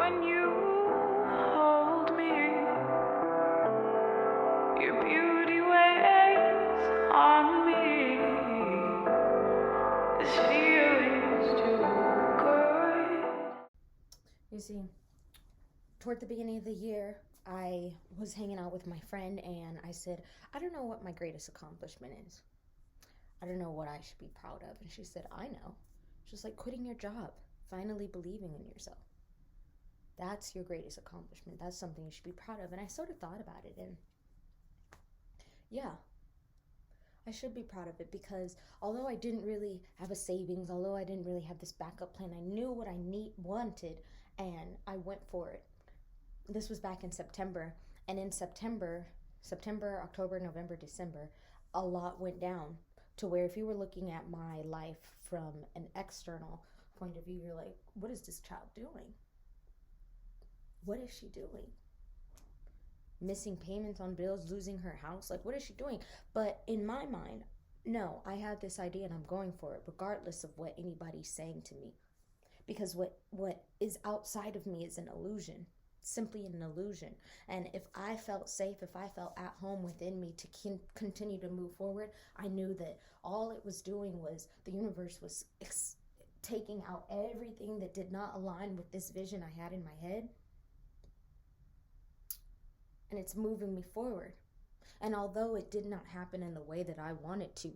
when you hold me. Your beauty weighs on me. This feeling's too good. You see, toward the beginning of the year, I was hanging out with my friend and I said, I don't know what my greatest accomplishment is. I don't know what I should be proud of. And she said, I know. Just like quitting your job, finally believing in yourself. That's your greatest accomplishment. That's something you should be proud of. And I sort of thought about it, and yeah, I should be proud of it, because although I didn't really have a savings, although I didn't really have this backup plan, I knew what I wanted, and I went for it. This was back in September, and in September, October, November, December, a lot went down to where if you were looking at my life from an external point of view, you're like, what is this child doing? What is she doing? Missing payments on bills, losing her house, like what is she doing? But in my mind, no, I had this idea and I'm going for it regardless of what anybody's saying to me, because what is outside of me is an illusion, simply an illusion. And if I felt safe, if I felt at home within me to continue to move forward, I knew that all it was doing was the universe was taking out everything that did not align with this vision I had in my head, and it's moving me forward. And although it did not happen in the way that I wanted to,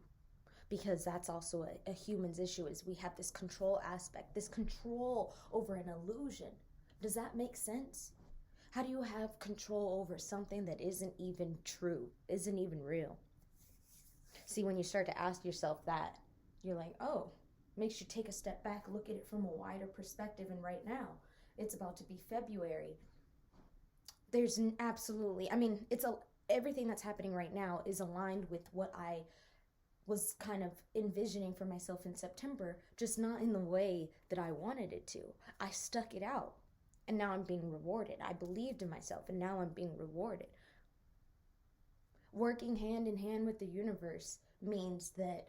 because that's also a human's issue, is we have this control aspect, this control over an illusion. Does that make sense? How do you have control over something that isn't even true, isn't even real? See, when you start to ask yourself that, you're like, oh, makes you take a step back, look at it from a wider perspective. And right now, it's about to be February. There's absolutely, everything that's happening right now is aligned with what I was kind of envisioning for myself in September, just not in the way that I wanted it to. I stuck it out, and now I'm being rewarded. I believed in myself, and now I'm being rewarded. Working hand in hand with the universe means that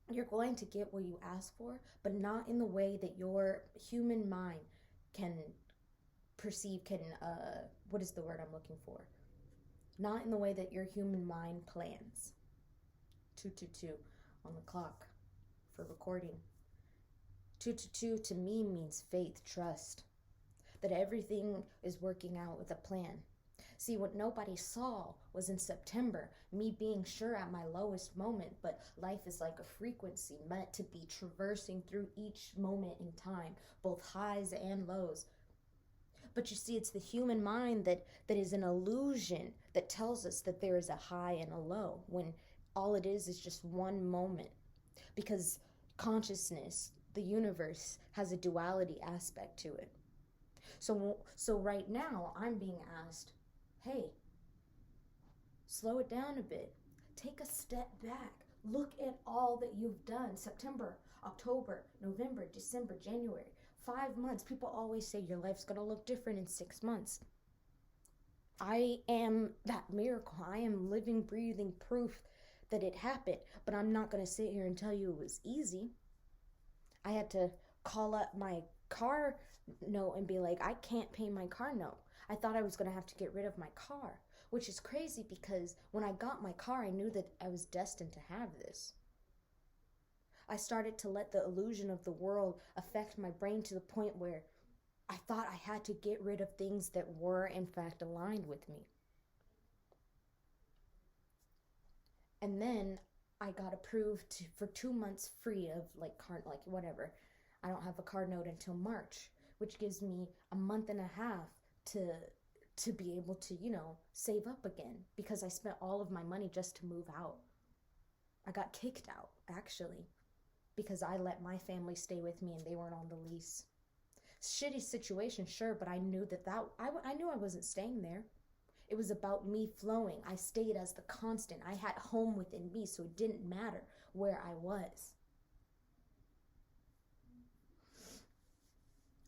you're going to get what you ask for, but not in the way that your human mind can perceive, what is the word I'm looking for? Not in the way that your human mind plans. 222 on the clock for recording. 222 to me means faith, trust, that everything is working out with a plan. See, what nobody saw was in September, me being sure at my lowest moment, but life is like a frequency meant to be traversing through each moment in time, both highs and lows. But you see, it's the human mind that is an illusion that tells us that there is a high and a low, when all it is just one moment. Because consciousness, the universe, has a duality aspect to it. So right now, I'm being asked, hey, slow it down a bit. Take a step back. Look at all that you've done. September, October, November, December, January. 5 months. People always say your life's going to look different in 6 months. I am that miracle. I am living, breathing proof that it happened. But I'm not going to sit here and tell you it was easy. I had to call up my car note and be like, I can't pay my car note. I thought I was going to have to get rid of my car, which is crazy because when I got my car, I knew that I was destined to have this. I started to let the illusion of the world affect my brain to the point where I thought I had to get rid of things that were, in fact, aligned with me. And then I got approved for 2 months free of whatever. I don't have a car note until March, which gives me a month and a half to be able to, save up again, because I spent all of my money just to move out. I got kicked out, actually, because I let my family stay with me and they weren't on the lease. Shitty situation, sure, but I knew I knew I wasn't staying there. It was about me flowing. I stayed as the constant. I had home within me, so it didn't matter where I was.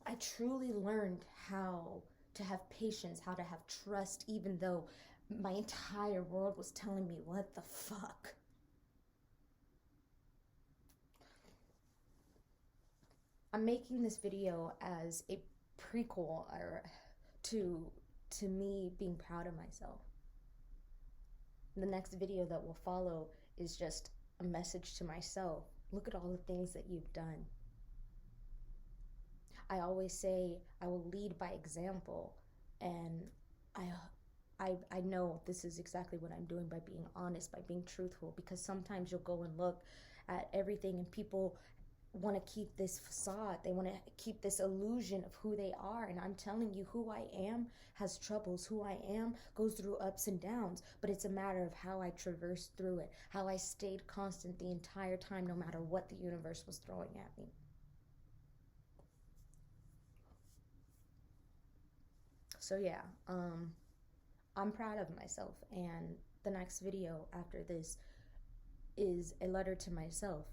I truly learned how to have patience, how to have trust, even though my entire world was telling me, what the fuck? I'm making this video as a prequel or to me being proud of myself. The next video that will follow is just a message to myself. Look at all the things that you've done. I always say I will lead by example, and I know this is exactly what I'm doing by being honest, by being truthful, because sometimes you'll go and look at everything and people want to keep this facade. They want to keep this illusion of who they are. And I'm telling you, who I am has troubles. Who I am goes through ups and downs. But it's a matter of how I traversed through it, how I stayed constant the entire time, no matter what the universe was throwing at me. So yeah, I'm proud of myself. And the next video after this is a letter to myself.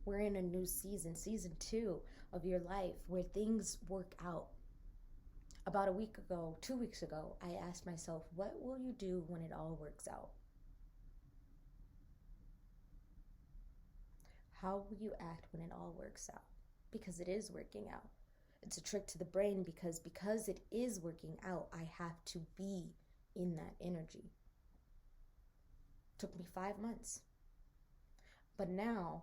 We're in a new season 2 of your life, where things work out. About a week ago, 2 weeks ago, I asked myself, what will you do when it all works out? How will you act when it all works out? Because it is working out. It's a trick to the brain, because it is working out, I have to be in that energy. It took me 5 months. But now,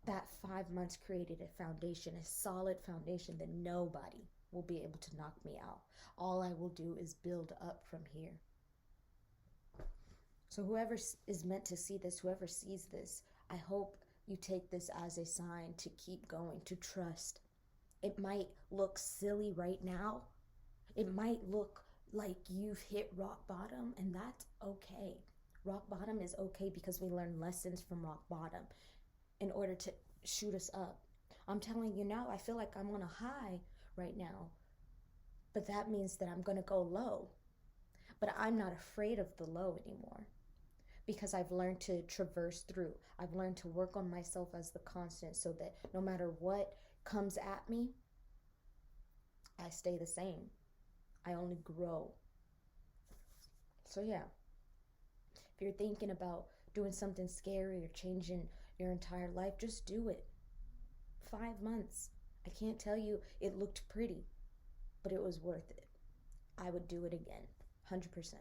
that 5 months created a foundation, a solid foundation that nobody will be able to knock me out. All I will do is build up from here. So whoever is meant to see this, whoever sees this, I hope you take this as a sign to keep going, to trust. It might look silly right now. It might look like you've hit rock bottom, and that's okay. Rock bottom is okay, because we learn lessons from rock bottom in order to shoot us up. I'm telling you now, I feel like I'm on a high right now, but that means that I'm going to go low. But I'm not afraid of the low anymore, because I've learned to traverse through. I've learned to work on myself as the constant, so that no matter what comes at me, I stay the same. I only grow. So yeah, if you're thinking about doing something scary or changing your entire life, just do it. 5 months. I can't tell you it looked pretty, but it was worth it. I would do it again, 100%.